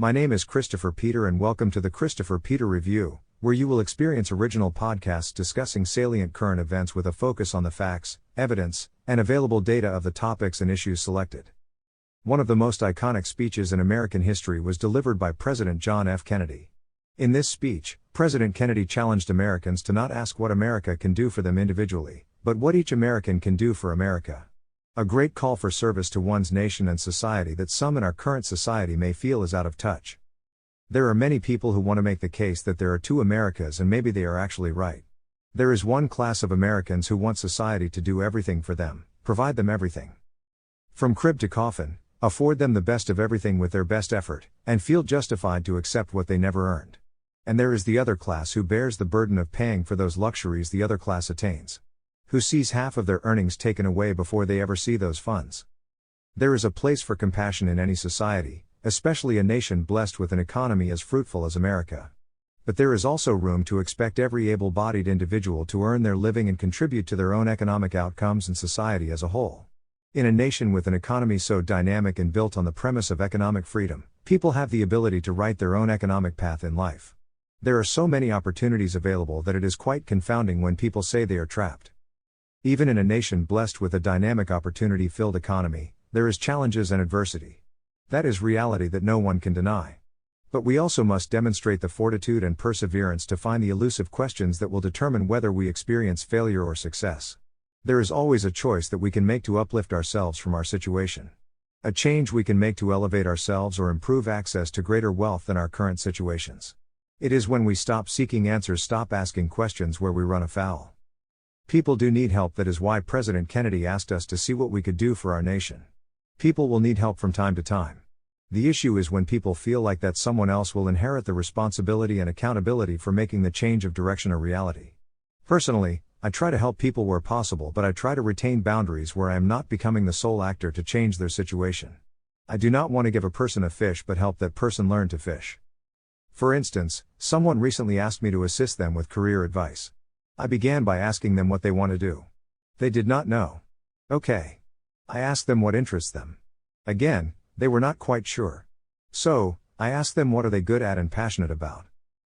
My name is Christopher Peter and welcome to the Christopher Peter Review, where you will experience original podcasts discussing salient current events with a focus on the facts, evidence, and available data of the topics and issues selected. One of the most iconic speeches in American history was delivered by President John F. Kennedy. In this speech, President Kennedy challenged Americans to not ask what America can do for them individually, but what each American can do for America. A great call for service to one's nation and society that some in our current society may feel is out of touch. There are many people who want to make the case that there are two Americas, and maybe they are actually right. There is one class of Americans who want society to do everything for them, provide them everything. From crib to coffin, afford them the best of everything with their best effort, and feel justified to accept what they never earned. And there is the other class who bears the burden of paying for those luxuries the other class attains. Who sees half of their earnings taken away before they ever see those funds. There is a place for compassion in any society, especially a nation blessed with an economy as fruitful as America. But there is also room to expect every able-bodied individual to earn their living and contribute to their own economic outcomes and society as a whole. In a nation with an economy so dynamic and built on the premise of economic freedom, people have the ability to write their own economic path in life. There are so many opportunities available that it is quite confounding when people say they are trapped. Even in a nation blessed with a dynamic opportunity-filled economy, there is challenges and adversity. That is reality that no one can deny. But we also must demonstrate the fortitude and perseverance to find the elusive questions that will determine whether we experience failure or success. There is always a choice that we can make to uplift ourselves from our situation. A change we can make to elevate ourselves or improve access to greater wealth than our current situations. It is when we stop seeking answers, stop asking questions, where we run afoul. People do need help. That is why President Kennedy asked us to see what we could do for our nation. People will need help from time to time. The issue is when people feel like that someone else will inherit the responsibility and accountability for making the change of direction a reality. Personally, I try to help people where possible, but I try to retain boundaries where I am not becoming the sole actor to change their situation. I do not want to give a person a fish but help that person learn to fish. For instance, someone recently asked me to assist them with career advice. I began by asking them what they want to do. They did not know. Okay. I asked them what interests them. Again, they were not quite sure. So, I asked them what are they good at and passionate about.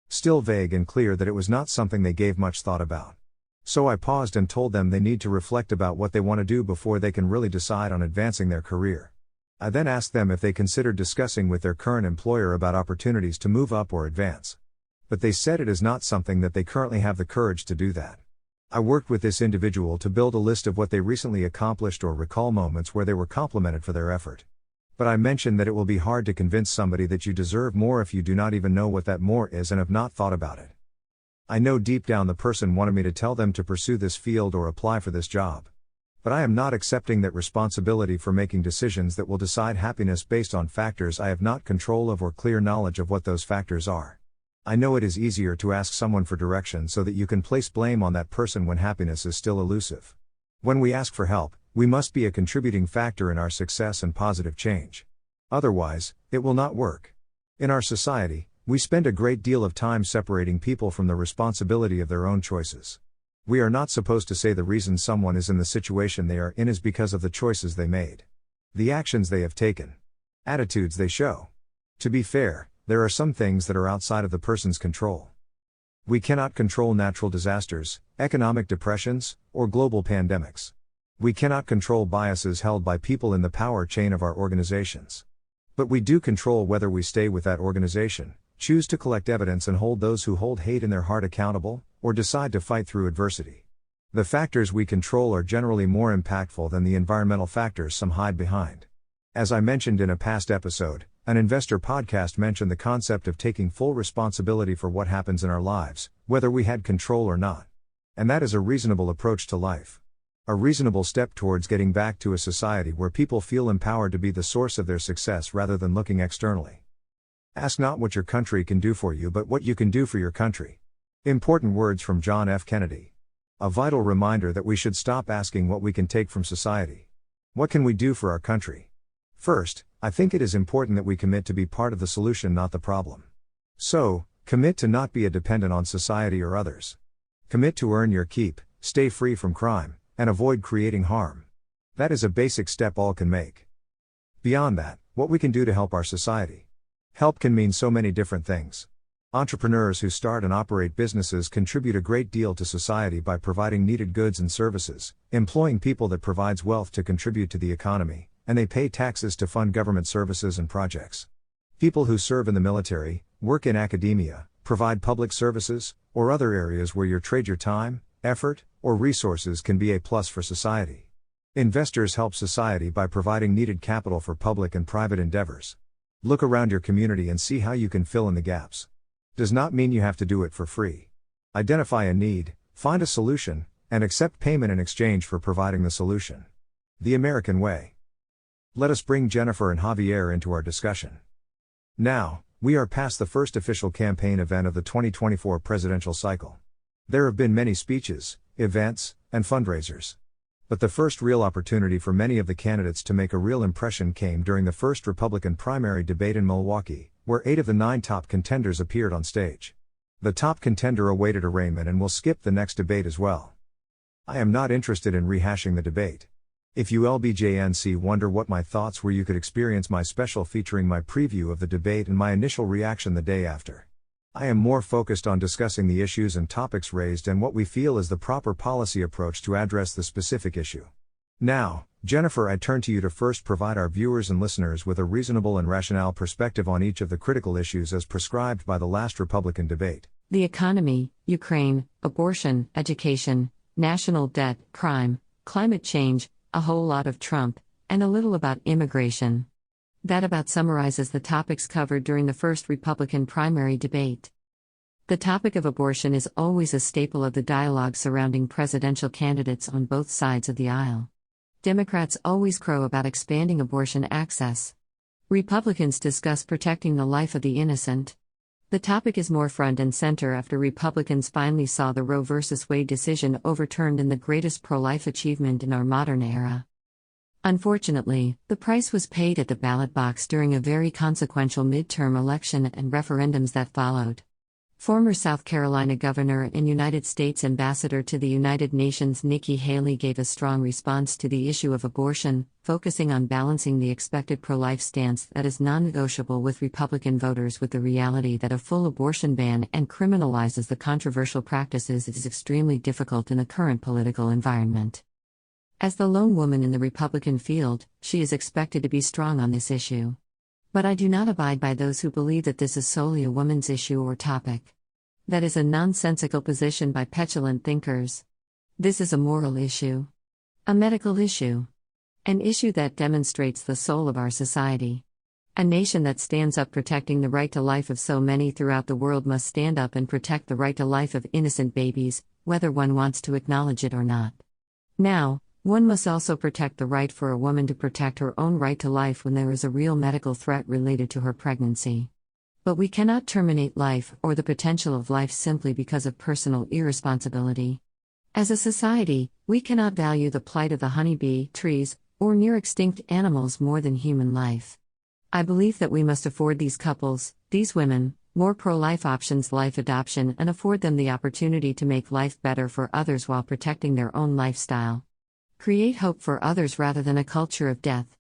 Still vague and clear that it was not something they gave much thought about. So I paused and told them they need to reflect about what they want to do before they can really decide on advancing their career. I then asked them if they considered discussing with their current employer about opportunities to move up or advance. But they said it is not something that they currently have the courage to do that. I worked with this individual to build a list of what they recently accomplished or recall moments where they were complimented for their effort. But I mentioned that it will be hard to convince somebody that you deserve more if you do not even know what that more is and have not thought about it. I know deep down the person wanted me to tell them to pursue this field or apply for this job. But I am not accepting that responsibility for making decisions that will decide happiness based on factors I have not control of or clear knowledge of what those factors are. I know it is easier to ask someone for direction so that you can place blame on that person when happiness is still elusive. When we ask for help, we must be a contributing factor in our success and positive change. Otherwise, it will not work. In our society, we spend a great deal of time separating people from the responsibility of their own choices. We are not supposed to say the reason someone is in the situation they are in is because of the choices they made. The actions they have taken. Attitudes they show. To be fair, there are some things that are outside of the person's control. We cannot control natural disasters, economic depressions, or global pandemics. We cannot control biases held by people in the power chain of our organizations. But we do control whether we stay with that organization, choose to collect evidence and hold those who hold hate in their heart accountable, or decide to fight through adversity. The factors we control are generally more impactful than the environmental factors some hide behind. As I mentioned in a past episode, an investor podcast mentioned the concept of taking full responsibility for what happens in our lives, whether we had control or not. And that is a reasonable approach to life. A reasonable step towards getting back to a society where people feel empowered to be the source of their success rather than looking externally. Ask not what your country can do for you but what you can do for your country. Important words from John F. Kennedy. A vital reminder that we should stop asking what we can take from society. What can we do for our country? First, I think it is important that we commit to be part of the solution, not the problem. So, commit to not be a dependent on society or others. Commit to earn your keep, stay free from crime, and avoid creating harm. That is a basic step all can make. Beyond that, what we can do to help our society. Help can mean so many different things. Entrepreneurs who start and operate businesses contribute a great deal to society by providing needed goods and services, employing people that provides wealth to contribute to the economy, and they pay taxes to fund government services and projects. People who serve in the military, work in academia, provide public services, or other areas where you trade your time, effort, or resources can be a plus for society. Investors help society by providing needed capital for public and private endeavors. Look around your community and see how you can fill in the gaps. Does not mean you have to do it for free. Identify a need, find a solution, and accept payment in exchange for providing the solution. The American way. Let us bring Jennifer and Javier into our discussion. Now, we are past the first official campaign event of the 2024 presidential cycle. There have been many speeches, events, and fundraisers. But the first real opportunity for many of the candidates to make a real impression came during the first Republican primary debate in Milwaukee, where 8 of the 9 top contenders appeared on stage. The top contender awaited arraignment and will skip the next debate as well. I am not interested in rehashing the debate. If you LBJNC wonder what my thoughts were, you could experience my special featuring my preview of the debate and my initial reaction the day after. I am more focused on discussing the issues and topics raised and what we feel is the proper policy approach to address the specific issue. Now, Jennifer, I turn to you to first provide our viewers and listeners with a reasonable and rationale perspective on each of the critical issues as prescribed by the last Republican debate. The economy, Ukraine, abortion, education, national debt, crime, climate change, a whole lot of Trump, and a little about immigration. That about summarizes the topics covered during the first Republican primary debate. The topic of abortion is always a staple of the dialogue surrounding presidential candidates on both sides of the aisle. Democrats always crow about expanding abortion access. Republicans discuss protecting the life of the innocent. The topic is more front and center after Republicans finally saw the Roe v. Wade decision overturned in the greatest pro-life achievement in our modern era. Unfortunately, the price was paid at the ballot box during a very consequential midterm election and referendums that followed. Former South Carolina Governor and United States Ambassador to the United Nations Nikki Haley gave a strong response to the issue of abortion, focusing on balancing the expected pro-life stance that is non-negotiable with Republican voters with the reality that a full abortion ban and criminalizes the controversial practices is extremely difficult in the current political environment. As the lone woman in the Republican field, she is expected to be strong on this issue. But I do not abide by those who believe that this is solely a woman's issue or topic. That is a nonsensical position by petulant thinkers. This is a moral issue. A medical issue. An issue that demonstrates the soul of our society. A nation that stands up protecting the right to life of so many throughout the world must stand up and protect the right to life of innocent babies, whether one wants to acknowledge it or not. Now, one must also protect the right for a woman to protect her own right to life when there is a real medical threat related to her pregnancy. But we cannot terminate life or the potential of life simply because of personal irresponsibility. As a society, we cannot value the plight of the honeybee, trees, or near-extinct animals more than human life. I believe that we must afford these couples, these women, more pro-life options, life adoption, and afford them the opportunity to make life better for others while protecting their own lifestyle. Create hope for others rather than a culture of death.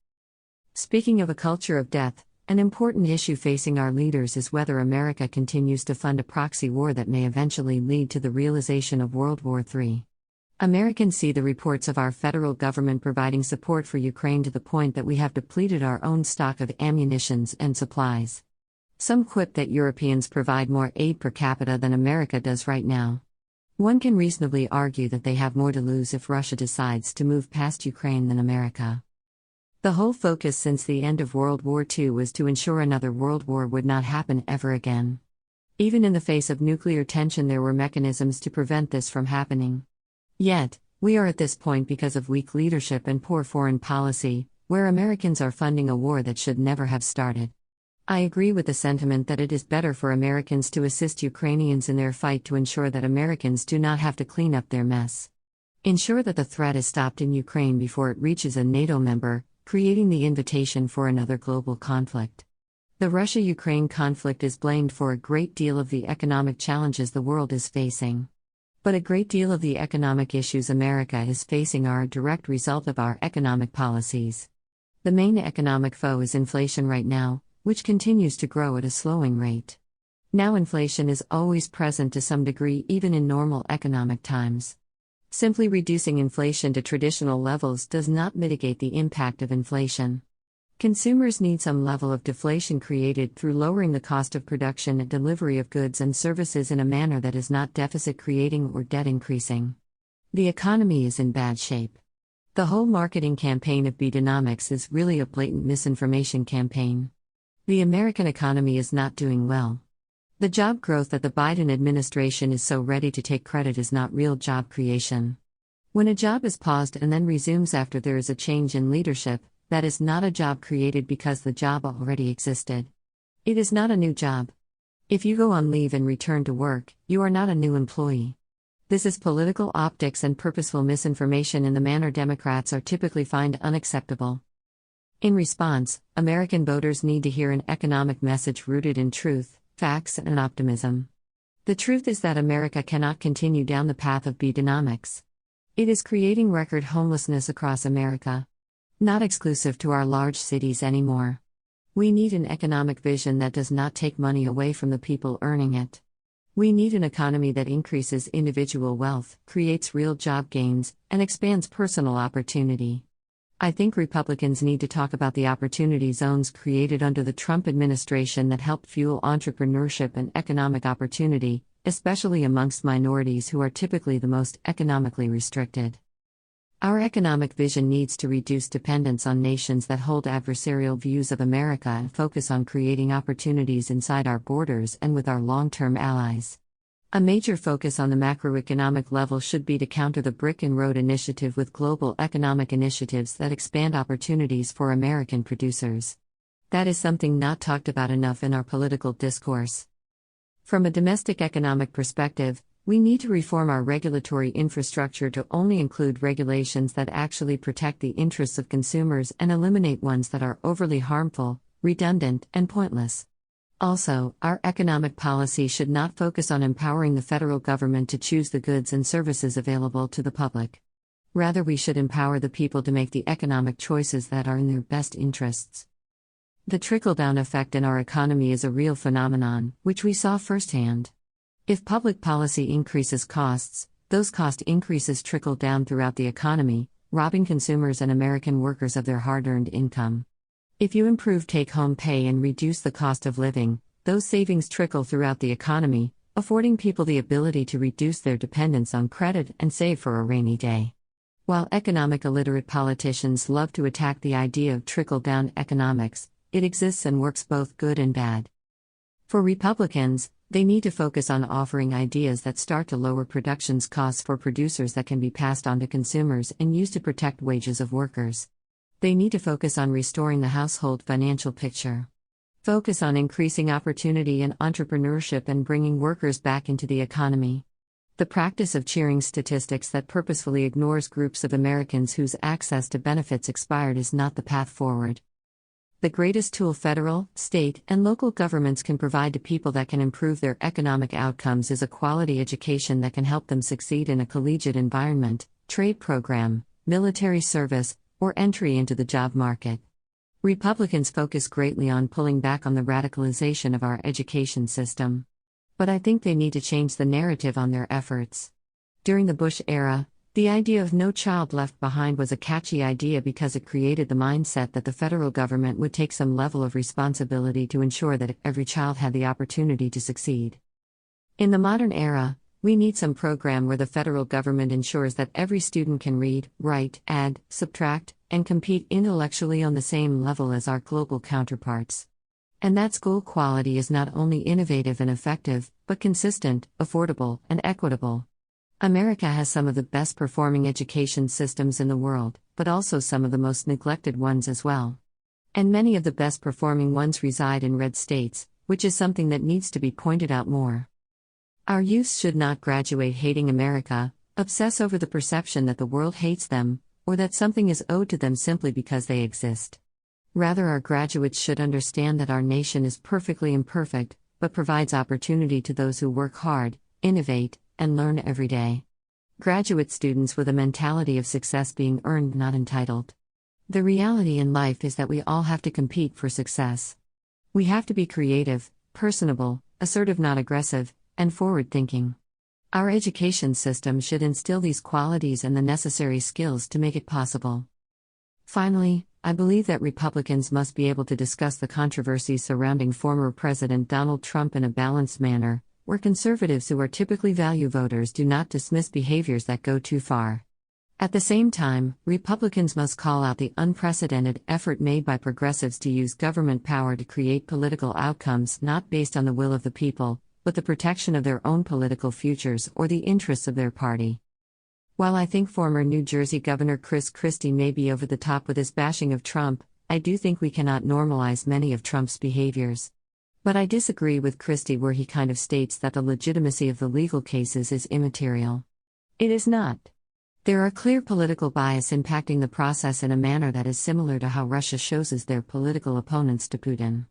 Speaking of a culture of death, an important issue facing our leaders is whether America continues to fund a proxy war that may eventually lead to the realization of World War III. Americans see the reports of our federal government providing support for Ukraine to the point that we have depleted our own stock of ammunitions and supplies. Some quip that Europeans provide more aid per capita than America does right now. One can reasonably argue that they have more to lose if Russia decides to move past Ukraine than America. The whole focus since the end of World War II was to ensure another world war would not happen ever again. Even in the face of nuclear tension, there were mechanisms to prevent this from happening. Yet, we are at this point because of weak leadership and poor foreign policy, where Americans are funding a war that should never have started. I agree with the sentiment that it is better for Americans to assist Ukrainians in their fight to ensure that Americans do not have to clean up their mess. Ensure that the threat is stopped in Ukraine before it reaches a NATO member, creating the invitation for another global conflict. The Russia-Ukraine conflict is blamed for a great deal of the economic challenges the world is facing. But a great deal of the economic issues America is facing are a direct result of our economic policies. The main economic foe is inflation right now, which continues to grow at a slowing rate. Now, inflation is always present to some degree, even in normal economic times. Simply reducing inflation to traditional levels does not mitigate the impact of inflation. Consumers need some level of deflation created through lowering the cost of production and delivery of goods and services in a manner that is not deficit creating or debt increasing. The economy is in bad shape. The whole marketing campaign of Bidenomics is really a blatant misinformation campaign. The American economy is not doing well. The job growth that the Biden administration is so ready to take credit is not real job creation. When a job is paused and then resumes after there is a change in leadership, that is not a job created because the job already existed. It is not a new job. If you go on leave and return to work, you are not a new employee. This is political optics and purposeful misinformation in the manner Democrats are typically find unacceptable. In response, American voters need to hear an economic message rooted in truth, facts, and optimism. The truth is that America cannot continue down the path of Bidenomics. It is creating record homelessness across America. Not exclusive to our large cities anymore. We need an economic vision that does not take money away from the people earning it. We need an economy that increases individual wealth, creates real job gains, and expands personal opportunity. I think Republicans need to talk about the opportunity zones created under the Trump administration that helped fuel entrepreneurship and economic opportunity, especially amongst minorities who are typically the most economically restricted. Our economic vision needs to reduce dependence on nations that hold adversarial views of America and focus on creating opportunities inside our borders and with our long-term allies. A major focus on the macroeconomic level should be to counter the brick and road initiative with global economic initiatives that expand opportunities for American producers. That is something not talked about enough in our political discourse. From a domestic economic perspective, we need to reform our regulatory infrastructure to only include regulations that actually protect the interests of consumers and eliminate ones that are overly harmful, redundant, and pointless. Also, our economic policy should not focus on empowering the federal government to choose the goods and services available to the public. Rather, we should empower the people to make the economic choices that are in their best interests. The trickle-down effect in our economy is a real phenomenon, which we saw firsthand. If public policy increases costs, those cost increases trickle down throughout the economy, robbing consumers and American workers of their hard-earned income. If you improve take-home pay and reduce the cost of living, those savings trickle throughout the economy, affording people the ability to reduce their dependence on credit and save for a rainy day. While economic illiterate politicians love to attack the idea of trickle-down economics, it exists and works both good and bad. For Republicans, they need to focus on offering ideas that start to lower production's costs for producers that can be passed on to consumers and used to protect wages of workers. They need to focus on restoring the household financial picture. Focus on increasing opportunity and entrepreneurship and bringing workers back into the economy. The practice of cheering statistics that purposefully ignores groups of Americans whose access to benefits expired is not the path forward. The greatest tool federal, state, and local governments can provide to people that can improve their economic outcomes is a quality education that can help them succeed in a collegiate environment, trade program, military service, or entry into the job market. Republicans focus greatly on pulling back on the radicalization of our education system. But I think they need to change the narrative on their efforts. During the Bush era, the idea of no child left behind was a catchy idea because it created the mindset that the federal government would take some level of responsibility to ensure that every child had the opportunity to succeed. In the modern era, we need some program where the federal government ensures that every student can read, write, add, subtract, and compete intellectually on the same level as our global counterparts. And that school quality is not only innovative and effective, but consistent, affordable, and equitable. America has some of the best performing education systems in the world, but also some of the most neglected ones as well. And many of the best performing ones reside in red states, which is something that needs to be pointed out more. Our youth should not graduate hating America, obsess over the perception that the world hates them, or that something is owed to them simply because they exist. Rather, our graduates should understand that our nation is perfectly imperfect, but provides opportunity to those who work hard, innovate, and learn every day. Graduate students with a mentality of success being earned, not entitled. The reality in life is that we all have to compete for success. We have to be creative, personable, assertive not aggressive, and forward-thinking. Our education system should instill these qualities and the necessary skills to make it possible. Finally, I believe that Republicans must be able to discuss the controversies surrounding former President Donald Trump in a balanced manner, where conservatives who are typically value voters do not dismiss behaviors that go too far. At the same time, Republicans must call out the unprecedented effort made by progressives to use government power to create political outcomes not based on the will of the people, but the protection of their own political futures or the interests of their party. While I think former New Jersey Governor Chris Christie may be over the top with his bashing of Trump, I do think we cannot normalize many of Trump's behaviors. But I disagree with Christie where he kind of states that the legitimacy of the legal cases is immaterial. It is not. There are clear political bias impacting the process in a manner that is similar to how Russia shows their political opponents to Putin.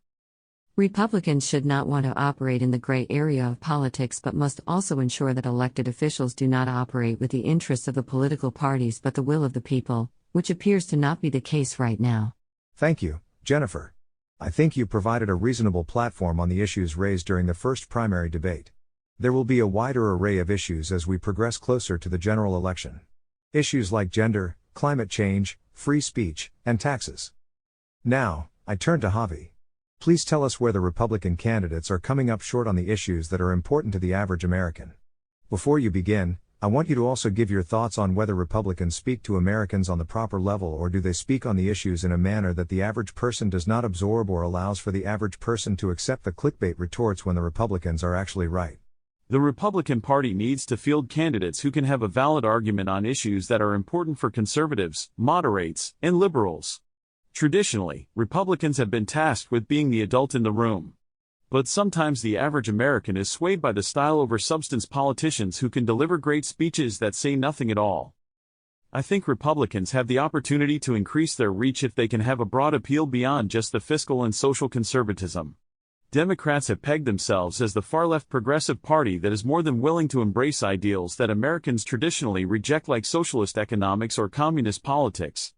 Republicans should not want to operate in the gray area of politics but must also ensure that elected officials do not operate with the interests of the political parties but the will of the people, which appears to not be the case right now. Thank you, Jennifer. I think you provided a reasonable platform on the issues raised during the first primary debate. There will be a wider array of issues as we progress closer to the general election. Issues like gender, climate change, free speech, and taxes. Now, I turn to Javi. Please tell us where the Republican candidates are coming up short on the issues that are important to the average American. Before you begin, I want you to also give your thoughts on whether Republicans speak to Americans on the proper level or do they speak on the issues in a manner that the average person does not absorb or allows for the average person to accept the clickbait retorts when the Republicans are actually right. The Republican Party needs to field candidates who can have a valid argument on issues that are important for conservatives, moderates, and liberals. Traditionally, Republicans have been tasked with being the adult in the room. But sometimes the average American is swayed by the style over substance politicians who can deliver great speeches that say nothing at all. I think Republicans have the opportunity to increase their reach if they can have a broad appeal beyond just the fiscal and social conservatism. Democrats have pegged themselves as the far-left progressive party that is more than willing to embrace ideals that Americans traditionally reject like socialist economics or communist politics.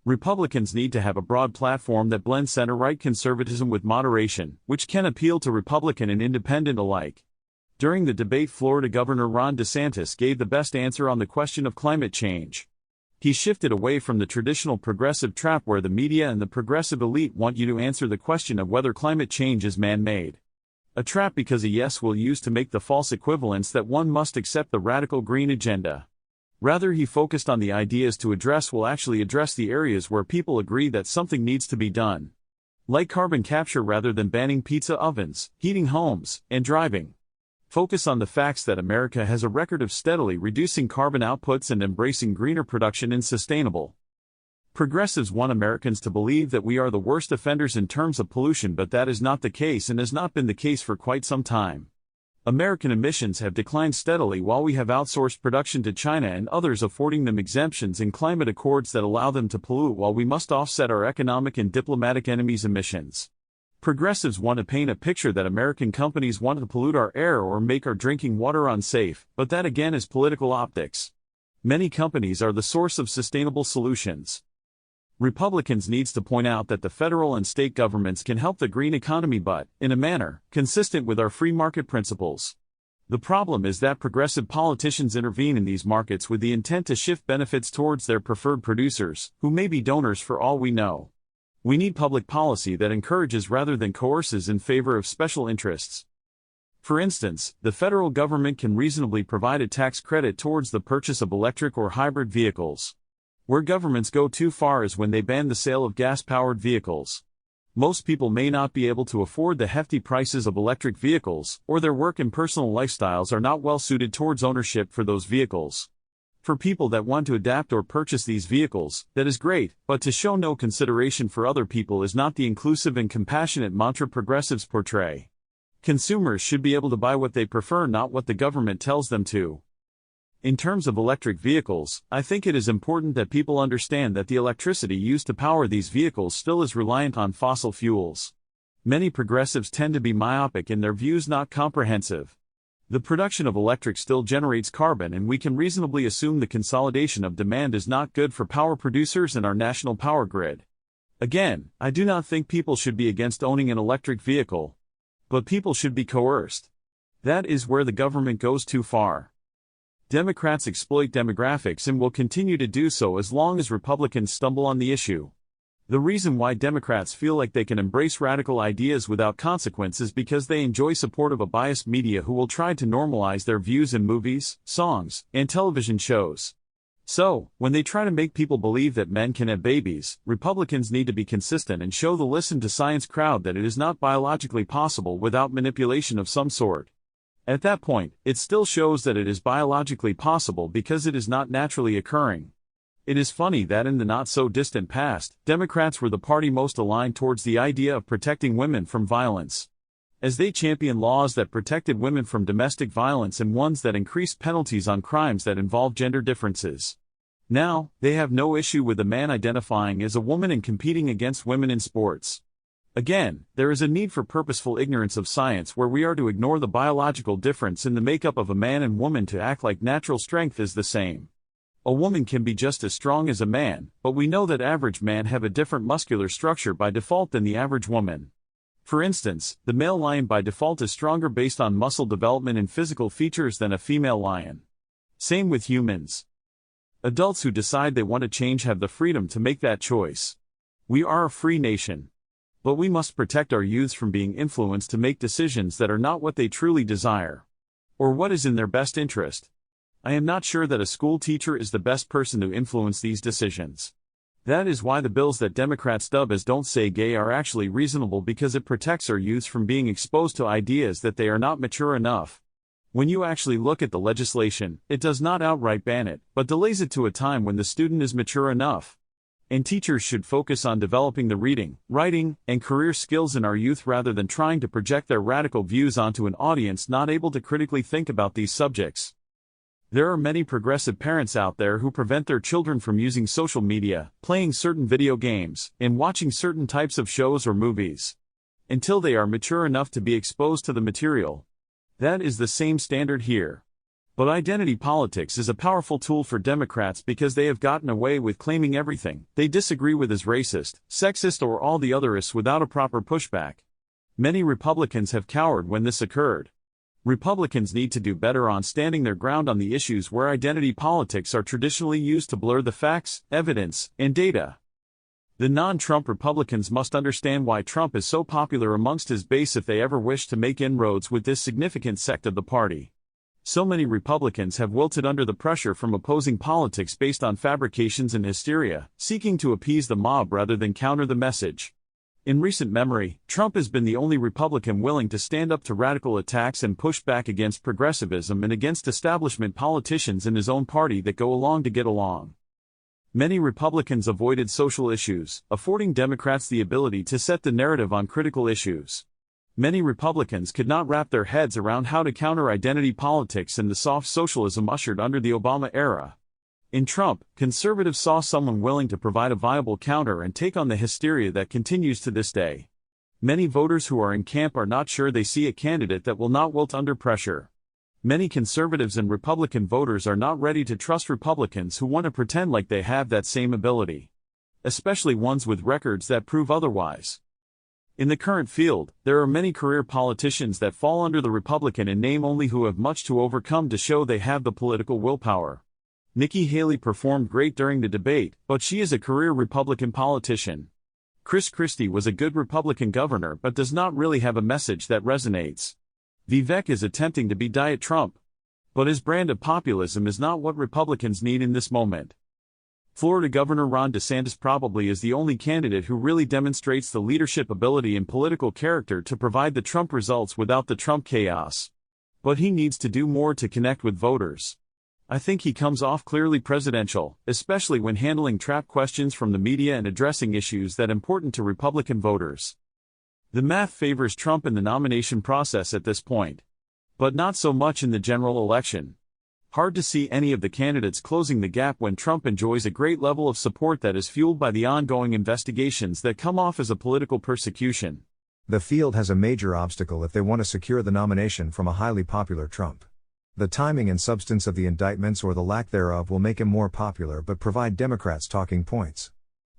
Republicans need to have a broad platform that blends center-right conservatism with moderation, which can appeal to Republican and independent alike. During the debate, Florida Governor Ron DeSantis gave the best answer on the question of climate change. He shifted away from the traditional progressive trap where the media and the progressive elite want you to answer the question of whether climate change is man-made. A trap because a yes will use to make the false equivalence that one must accept the radical green agenda. Rather, he focused on the ideas to address will actually address the areas where people agree that something needs to be done. Like carbon capture rather than banning pizza ovens, heating homes, and driving. Focus on the facts that America has a record of steadily reducing carbon outputs and embracing greener production and sustainable. Progressives want Americans to believe that we are the worst offenders in terms of pollution, but that is not the case and has not been the case for quite some time. American emissions have declined steadily while we have outsourced production to China and others, affording them exemptions in climate accords that allow them to pollute while we must offset our economic and diplomatic enemies' emissions. Progressives want to paint a picture that American companies want to pollute our air or make our drinking water unsafe, but that again is political optics. Many companies are the source of sustainable solutions. Republicans needs to point out that the federal and state governments can help the green economy but, in a manner, consistent with our free market principles. The problem is that progressive politicians intervene in these markets with the intent to shift benefits towards their preferred producers, who may be donors for all we know. We need public policy that encourages rather than coerces in favor of special interests. For instance, the federal government can reasonably provide a tax credit towards the purchase of electric or hybrid vehicles. Where governments go too far is when they ban the sale of gas-powered vehicles. Most people may not be able to afford the hefty prices of electric vehicles, or their work and personal lifestyles are not well suited towards ownership for those vehicles. For people that want to adapt or purchase these vehicles, that is great, but to show no consideration for other people is not the inclusive and compassionate mantra progressives portray. Consumers should be able to buy what they prefer, not what the government tells them to. In terms of electric vehicles, I think it is important that people understand that the electricity used to power these vehicles still is reliant on fossil fuels. Many progressives tend to be myopic in their views, not comprehensive. The production of electric still generates carbon, and we can reasonably assume the consolidation of demand is not good for power producers and our national power grid. Again, I do not think people should be against owning an electric vehicle, but people should be coerced. That is where the government goes too far. Democrats exploit demographics and will continue to do so as long as Republicans stumble on the issue. The reason why Democrats feel like they can embrace radical ideas without consequence is because they enjoy support of a biased media who will try to normalize their views in movies, songs, and television shows. So, when they try to make people believe that men can have babies, Republicans need to be consistent and show the listen to science crowd that it is not biologically possible without manipulation of some sort. At that point, it still shows that it is biologically possible because it is not naturally occurring. It is funny that in the not-so-distant past, Democrats were the party most aligned towards the idea of protecting women from violence, as they championed laws that protected women from domestic violence and ones that increased penalties on crimes that involve gender differences. Now, they have no issue with a man identifying as a woman and competing against women in sports. Again, there is a need for purposeful ignorance of science where we are to ignore the biological difference in the makeup of a man and woman to act like natural strength is the same. A woman can be just as strong as a man, but we know that average men have a different muscular structure by default than the average woman. For instance, the male lion by default is stronger based on muscle development and physical features than a female lion. Same with humans. Adults who decide they want to change have the freedom to make that choice. We are a free nation. But we must protect our youths from being influenced to make decisions that are not what they truly desire, or what is in their best interest. I am not sure that a school teacher is the best person to influence these decisions. That is why the bills that Democrats dub as Don't Say Gay are actually reasonable, because it protects our youths from being exposed to ideas that they are not mature enough. When you actually look at the legislation, it does not outright ban it, but delays it to a time when the student is mature enough. And teachers should focus on developing the reading, writing, and career skills in our youth rather than trying to project their radical views onto an audience not able to critically think about these subjects. There are many progressive parents out there who prevent their children from using social media, playing certain video games, and watching certain types of shows or movies until they are mature enough to be exposed to the material. That is the same standard here. But identity politics is a powerful tool for Democrats because they have gotten away with claiming everything they disagree with is racist, sexist, or all the otherists without a proper pushback. Many Republicans have cowered when this occurred. Republicans need to do better on standing their ground on the issues where identity politics are traditionally used to blur the facts, evidence, and data. The non-Trump Republicans must understand why Trump is so popular amongst his base if they ever wish to make inroads with this significant sect of the party. So many Republicans have wilted under the pressure from opposing politics based on fabrications and hysteria, seeking to appease the mob rather than counter the message. In recent memory, Trump has been the only Republican willing to stand up to radical attacks and push back against progressivism and against establishment politicians in his own party that go along to get along. Many Republicans avoided social issues, affording Democrats the ability to set the narrative on critical issues. Many Republicans could not wrap their heads around how to counter identity politics and the soft socialism ushered under the Obama era. In Trump, conservatives saw someone willing to provide a viable counter and take on the hysteria that continues to this day. Many voters who are in camp are not sure they see a candidate that will not wilt under pressure. Many conservatives and Republican voters are not ready to trust Republicans who want to pretend like they have that same ability, especially ones with records that prove otherwise. In the current field, there are many career politicians that fall under the Republican in name only who have much to overcome to show they have the political willpower. Nikki Haley performed great during the debate, but she is a career Republican politician. Chris Christie was a good Republican governor but does not really have a message that resonates. Vivek is attempting to be Diet Trump, but his brand of populism is not what Republicans need in this moment. Florida Governor Ron DeSantis probably is the only candidate who really demonstrates the leadership ability and political character to provide the Trump results without the Trump chaos. But he needs to do more to connect with voters. I think he comes off clearly presidential, especially when handling trap questions from the media and addressing issues that are important to Republican voters. The math favors Trump in the nomination process at this point, but not so much in the general election. Hard to see any of the candidates closing the gap when Trump enjoys a great level of support that is fueled by the ongoing investigations that come off as a political persecution. The field has a major obstacle if they want to secure the nomination from a highly popular Trump. The timing and substance of the indictments or the lack thereof will make him more popular but provide Democrats talking points.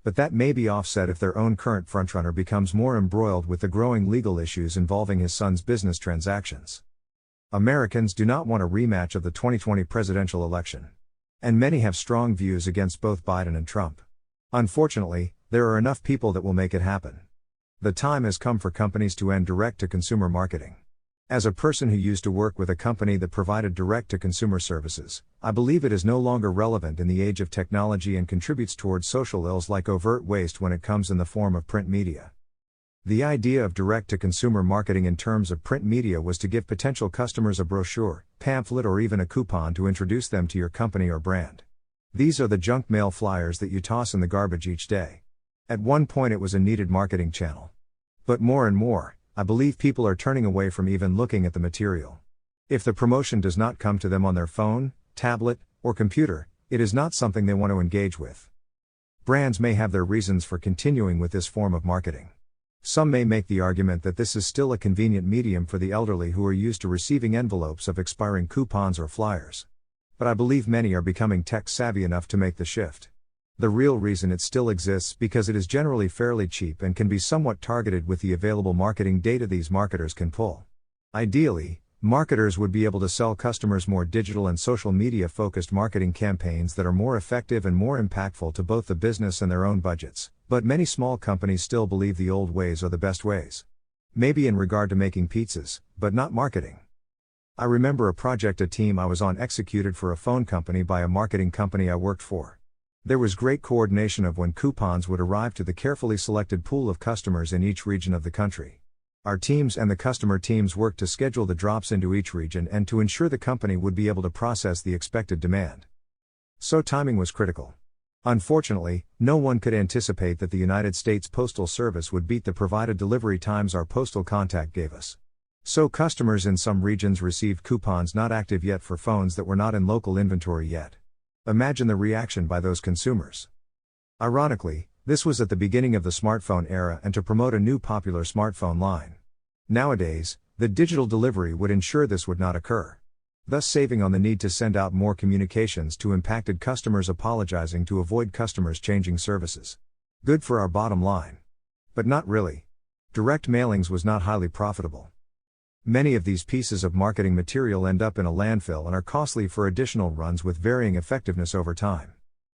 But that may be offset if their own current frontrunner becomes more embroiled with the growing legal issues involving his son's business transactions. Americans do not want a rematch of the 2020 presidential election. And many have strong views against both Biden and Trump. Unfortunately, there are enough people that will make it happen. The time has come for companies to end direct-to-consumer marketing. As a person who used to work with a company that provided direct-to-consumer services, I believe it is no longer relevant in the age of technology and contributes towards social ills like overt waste when it comes in the form of print media. The idea of direct-to-consumer marketing in terms of print media was to give potential customers a brochure, pamphlet, or even a coupon to introduce them to your company or brand. These are the junk mail flyers that you toss in the garbage each day. At one point it was a needed marketing channel. But more and more, I believe people are turning away from even looking at the material. If the promotion does not come to them on their phone, tablet, or computer, it is not something they want to engage with. Brands may have their reasons for continuing with this form of marketing. Some may make the argument that this is still a convenient medium for the elderly who are used to receiving envelopes of expiring coupons or flyers. But I believe many are becoming tech-savvy enough to make the shift. The real reason it still exists because it is generally fairly cheap and can be somewhat targeted with the available marketing data these marketers can pull. Ideally, marketers would be able to sell customers more digital and social media-focused marketing campaigns that are more effective and more impactful to both the business and their own budgets. But many small companies still believe the old ways are the best ways. Maybe in regard to making pizzas, but not marketing. I remember a project a team I was on executed for a phone company by a marketing company I worked for. There was great coordination of when coupons would arrive to the carefully selected pool of customers in each region of the country. Our teams and the customer teams worked to schedule the drops into each region and to ensure the company would be able to process the expected demand. So timing was critical. Unfortunately, no one could anticipate that the United States Postal Service would beat the provided delivery times our postal contact gave us. So customers in some regions received coupons not active yet for phones that were not in local inventory yet. Imagine the reaction by those consumers. Ironically, this was at the beginning of the smartphone era and to promote a new popular smartphone line. Nowadays, the digital delivery would ensure this would not occur, thus saving on the need to send out more communications to impacted customers apologizing to avoid customers changing services. Good for our bottom line. But not really. Direct mailings was not highly profitable. Many of these pieces of marketing material end up in a landfill and are costly for additional runs with varying effectiveness over time.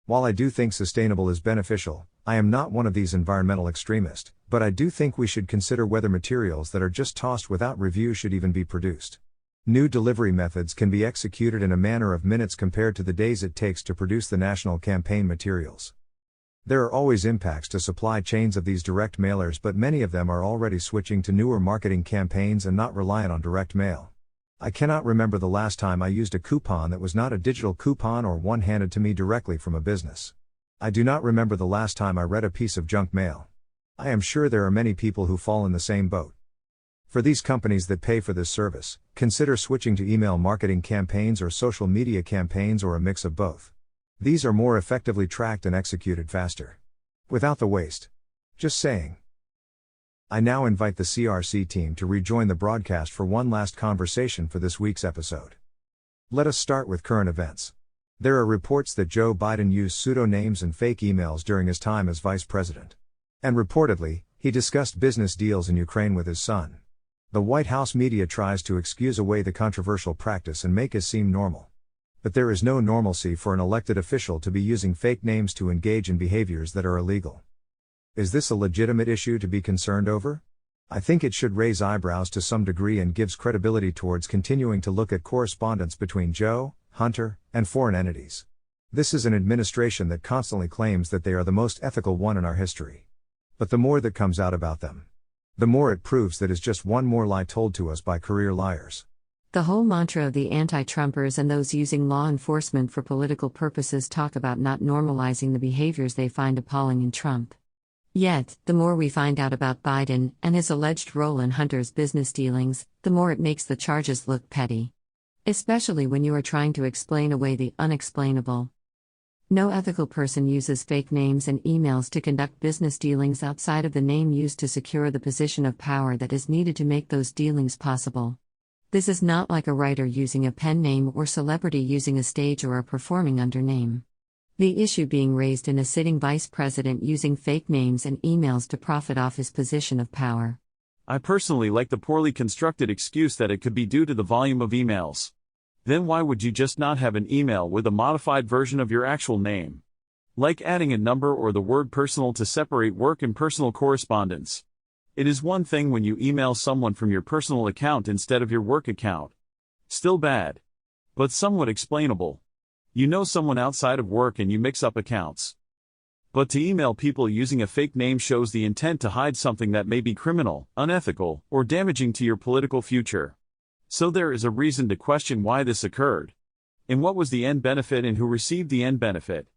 While I do think sustainable is beneficial, I am not one of these environmental extremists, but I do think we should consider whether materials that are just tossed without review should even be produced. New delivery methods can be executed in a matter of minutes compared to the days it takes to produce the national campaign materials. There are always impacts to supply chains of these direct mailers, but many of them are already switching to newer marketing campaigns and not reliant on direct mail. I cannot remember the last time I used a coupon that was not a digital coupon or one handed to me directly from a business. I do not remember the last time I read a piece of junk mail. I am sure there are many people who fall in the same boat. For these companies that pay for this service, consider switching to email marketing campaigns or social media campaigns or a mix of both. These are more effectively tracked and executed faster. Without the waste. Just saying. I now invite the CRC team to rejoin the broadcast for one last conversation for this week's episode. Let us start with current events. There are reports that Joe Biden used pseudonames and fake emails during his time as vice president. And reportedly, he discussed business deals in Ukraine with his son. The White House media tries to excuse away the controversial practice and make it seem normal. But there is no normalcy for an elected official to be using fake names to engage in behaviors that are illegal. Is this a legitimate issue to be concerned over? I think it should raise eyebrows to some degree and gives credibility towards continuing to look at correspondence between Joe, Hunter, and foreign entities. This is an administration that constantly claims that they are the most ethical one in our history. But the more that comes out about them, the more it proves that it's just one more lie told to us by career liars. The whole mantra of the anti-Trumpers and those using law enforcement for political purposes talk about not normalizing the behaviors they find appalling in Trump. Yet, the more we find out about Biden and his alleged role in Hunter's business dealings, the more it makes the charges look petty. Especially when you are trying to explain away the unexplainable. No ethical person uses fake names and emails to conduct business dealings outside of the name used to secure the position of power that is needed to make those dealings possible. This is not like a writer using a pen name or celebrity using a stage or a performing under name. The issue being raised in a sitting vice president using fake names and emails to profit off his position of power. I personally like the poorly constructed excuse that it could be due to the volume of emails. Then why would you just not have an email with a modified version of your actual name? Like adding a number or the word personal to separate work and personal correspondence. It is one thing when you email someone from your personal account instead of your work account. Still bad. But somewhat explainable. You know someone outside of work and you mix up accounts. But to email people using a fake name shows the intent to hide something that may be criminal, unethical, or damaging to your political future. So there is a reason to question why this occurred. And what was the end benefit and who received the end benefit?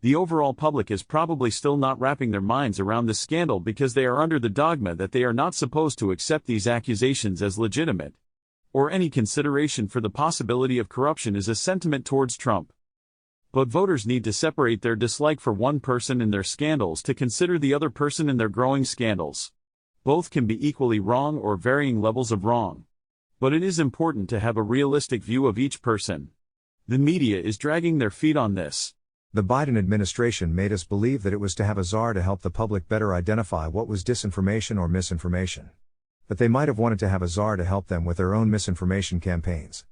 The overall public is probably still not wrapping their minds around this scandal because they are under the dogma that they are not supposed to accept these accusations as legitimate. Or any consideration for the possibility of corruption is a sentiment towards Trump. But voters need to separate their dislike for one person and their scandals to consider the other person and their growing scandals. Both can be equally wrong or varying levels of wrong. But it is important to have a realistic view of each person. The media is dragging their feet on this. The Biden administration made us believe that it was to have a czar to help the public better identify what was disinformation or misinformation. That they might have wanted to have a czar to help them with their own misinformation campaigns.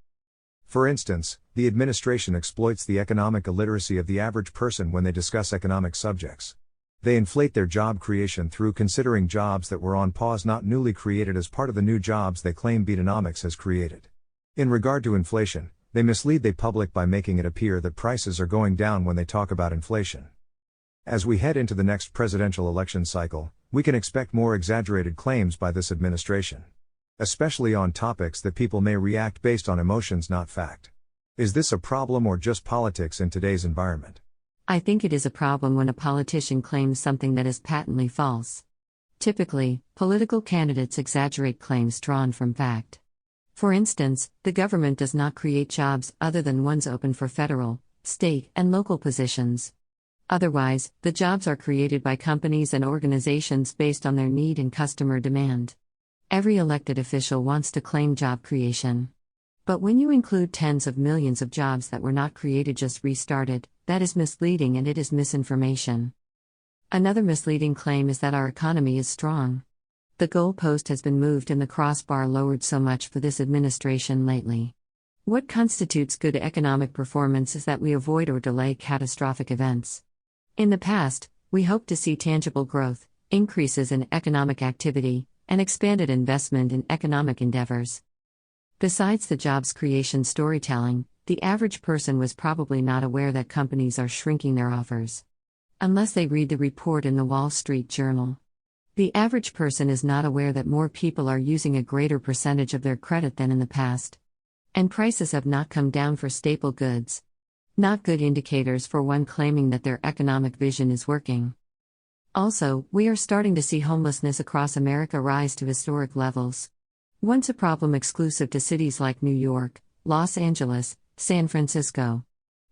For instance, the administration exploits the economic illiteracy of the average person when they discuss economic subjects. They inflate their job creation through considering jobs that were on pause not newly created as part of the new jobs they claim Bidenomics has created. In regard to inflation, they mislead the public by making it appear that prices are going down when they talk about inflation. As we head into the next presidential election cycle, we can expect more exaggerated claims by this administration. Especially on topics that people may react based on emotions, not fact. Is this a problem or just politics in today's environment? I think it is a problem when a politician claims something that is patently false. Typically, political candidates exaggerate claims drawn from fact. For instance, the government does not create jobs other than ones open for federal, state, and local positions. Otherwise, the jobs are created by companies and organizations based on their need and customer demand. Every elected official wants to claim job creation. But when you include tens of millions of jobs that were not created, just restarted, that is misleading and it is misinformation. Another misleading claim is that our economy is strong. The goalpost has been moved and the crossbar lowered so much for this administration lately. What constitutes good economic performance is that we avoid or delay catastrophic events. In the past, we hoped to see tangible growth, increases in economic activity, and expanded investment in economic endeavors. Besides the jobs creation storytelling, the average person was probably not aware that companies are shrinking their offers. Unless they read the report in the Wall Street Journal. The average person is not aware that more people are using a greater percentage of their credit than in the past. And prices have not come down for staple goods. Not good indicators for one claiming that their economic vision is working. Also, we are starting to see homelessness across America rise to historic levels. Once a problem exclusive to cities like New York, Los Angeles, San Francisco.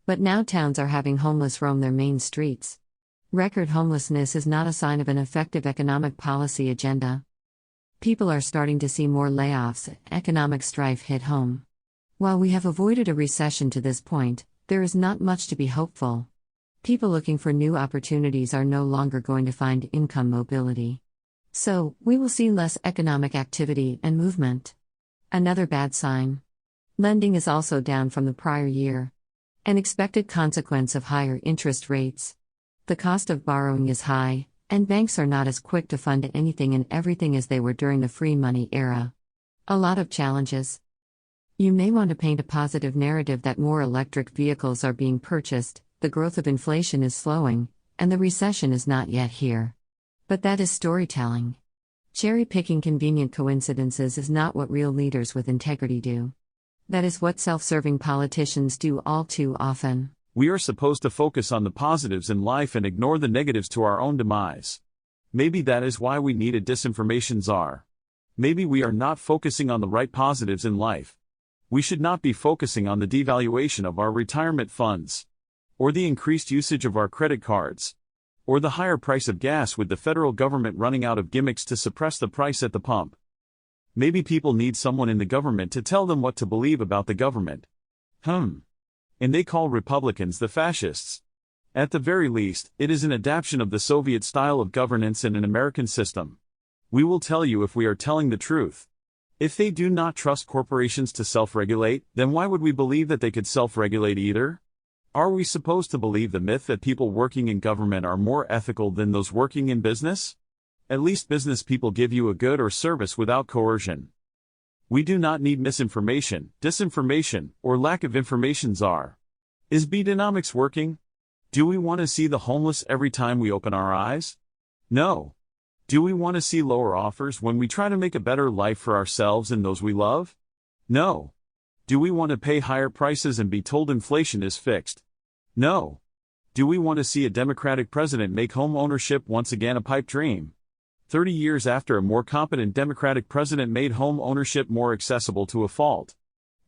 But now towns are having homeless roam their main streets. Record homelessness is not a sign of an effective economic policy agenda. People are starting to see more layoffs, economic strife hit home. While we have avoided a recession to this point, there is not much to be hopeful. People looking for new opportunities are no longer going to find income mobility. So, we will see less economic activity and movement. Another bad sign. Lending is also down from the prior year. An expected consequence of higher interest rates. The cost of borrowing is high, and banks are not as quick to fund anything and everything as they were during the free money era. A lot of challenges. You may want to paint a positive narrative that more electric vehicles are being purchased, the growth of inflation is slowing, and the recession is not yet here. But that is storytelling. Cherry-picking convenient coincidences is not what real leaders with integrity do. That is what self-serving politicians do all too often. We are supposed to focus on the positives in life and ignore the negatives to our own demise. Maybe that is why we need a disinformation czar. Maybe we are not focusing on the right positives in life. We should not be focusing on the devaluation of our retirement funds, or the increased usage of our credit cards, or the higher price of gas with the federal government running out of gimmicks to suppress the price at the pump. Maybe people need someone in the government to tell them what to believe about the government. And they call Republicans the fascists. At the very least, it is an adaptation of the Soviet style of governance in an American system. We will tell you if we are telling the truth. If they do not trust corporations to self-regulate, then why would we believe that they could self-regulate either? Are we supposed to believe the myth that people working in government are more ethical than those working in business? At least business people give you a good or service without coercion. We do not need misinformation, disinformation, or lack of information czar. Is Bidenomics working? Do we want to see the homeless every time we open our eyes? No. Do we want to see lower offers when we try to make a better life for ourselves and those we love? No. Do we want to pay higher prices and be told inflation is fixed? No. Do we want to see a Democratic president make home ownership once again a pipe dream? 30 years after a more competent Democratic president made home ownership more accessible to a fault.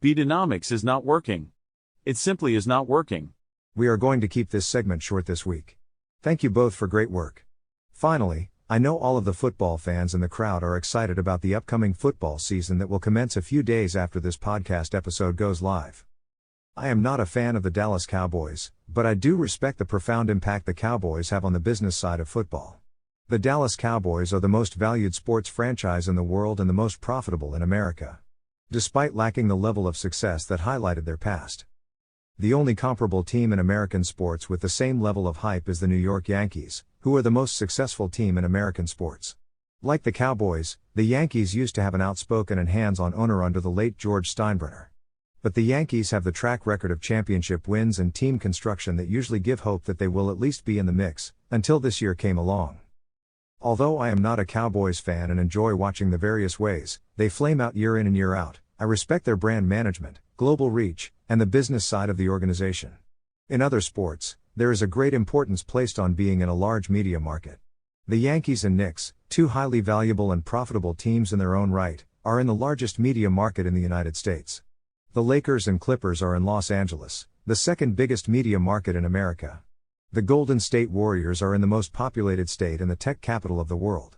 Bidenomics is not working. It simply is not working. We are going to keep this segment short this week. Thank you both for great work. Finally, I know all of the football fans in the crowd are excited about the upcoming football season that will commence a few days after this podcast episode goes live. I am not a fan of the Dallas Cowboys, but I do respect the profound impact the Cowboys have on the business side of football. The Dallas Cowboys are the most valued sports franchise in the world and the most profitable in America. Despite lacking the level of success that highlighted their past. The only comparable team in American sports with the same level of hype is the New York Yankees, who are the most successful team in American sports. Like the Cowboys, the Yankees used to have an outspoken and hands-on owner under the late George Steinbrenner. But the Yankees have the track record of championship wins and team construction that usually give hope that they will at least be in the mix, until this year came along. Although I am not a Cowboys fan and enjoy watching the various ways they flame out year in and year out, I respect their brand management, global reach, and the business side of the organization. In other sports, there is a great importance placed on being in a large media market. The Yankees and Knicks, two highly valuable and profitable teams in their own right, are in the largest media market in the United States. The Lakers and Clippers are in Los Angeles, the second biggest media market in America. The Golden State Warriors are in the most populated state and the tech capital of the world.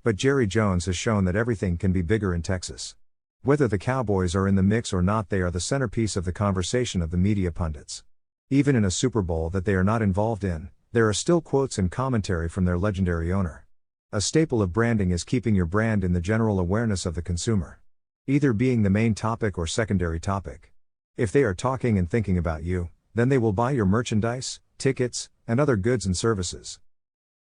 But Jerry Jones has shown that everything can be bigger in Texas. Whether the Cowboys are in the mix or not, they are the centerpiece of the conversation of the media pundits. Even in a Super Bowl that they are not involved in, there are still quotes and commentary from their legendary owner. A staple of branding is keeping your brand in the general awareness of the consumer. Either being the main topic or secondary topic. If they are talking and thinking about you, then they will buy your merchandise, tickets, and other goods and services.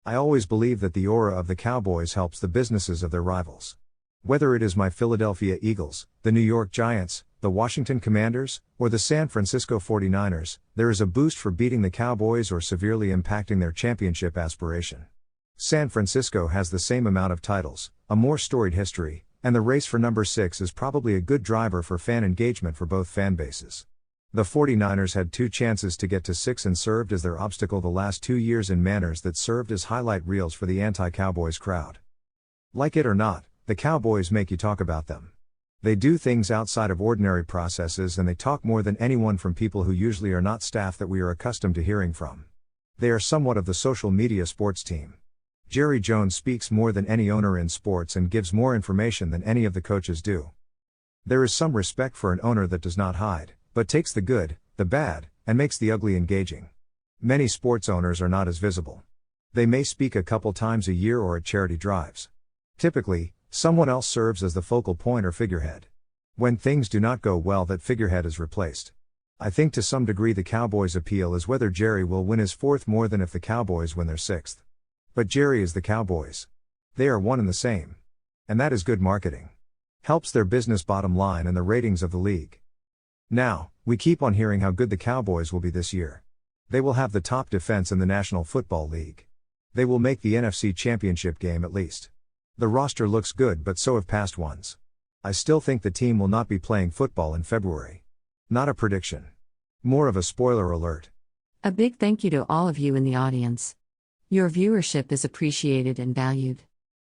I always believe that the aura of the Cowboys helps the businesses of their rivals. Whether it is my Philadelphia Eagles, the New York Giants, the Washington Commanders, or the San Francisco 49ers, there is a boost for beating the Cowboys or severely impacting their championship aspiration. San Francisco has the same amount of titles, a more storied history, and the race for number 6 is probably a good driver for fan engagement for both fan bases. The 49ers had 2 chances to get to 6 and served as their obstacle the last 2 years in manners that served as highlight reels for the anti-Cowboys crowd. Like it or not, the Cowboys make you talk about them. They do things outside of ordinary processes and they talk more than anyone from people who usually are not staff that we are accustomed to hearing from. They are somewhat of the social media sports team. Jerry Jones speaks more than any owner in sports and gives more information than any of the coaches do. There is some respect for an owner that does not hide, but takes the good, the bad, and makes the ugly engaging. Many sports owners are not as visible. They may speak a couple times a year or at charity drives. Typically, someone else serves as the focal point or figurehead. When things do not go well, that figurehead is replaced. I think to some degree the Cowboys' appeal is whether Jerry will win his 4th more than if the Cowboys win their 6th. But Jerry is the Cowboys. They are one and the same. And that is good marketing. Helps their business bottom line and the ratings of the league. Now, we keep on hearing how good the Cowboys will be this year. They will have the top defense in the National Football League. They will make the NFC Championship game at least. The roster looks good, but so have past ones. I still think the team will not be playing football in February. Not a prediction. More of a spoiler alert. A big thank you to all of you in the audience. Your viewership is appreciated and valued.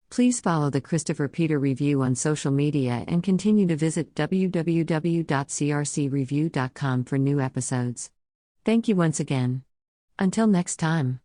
Please follow the Christopher Peter Review on social media and continue to visit www.crcreview.com for new episodes. Thank you once again. Until next time.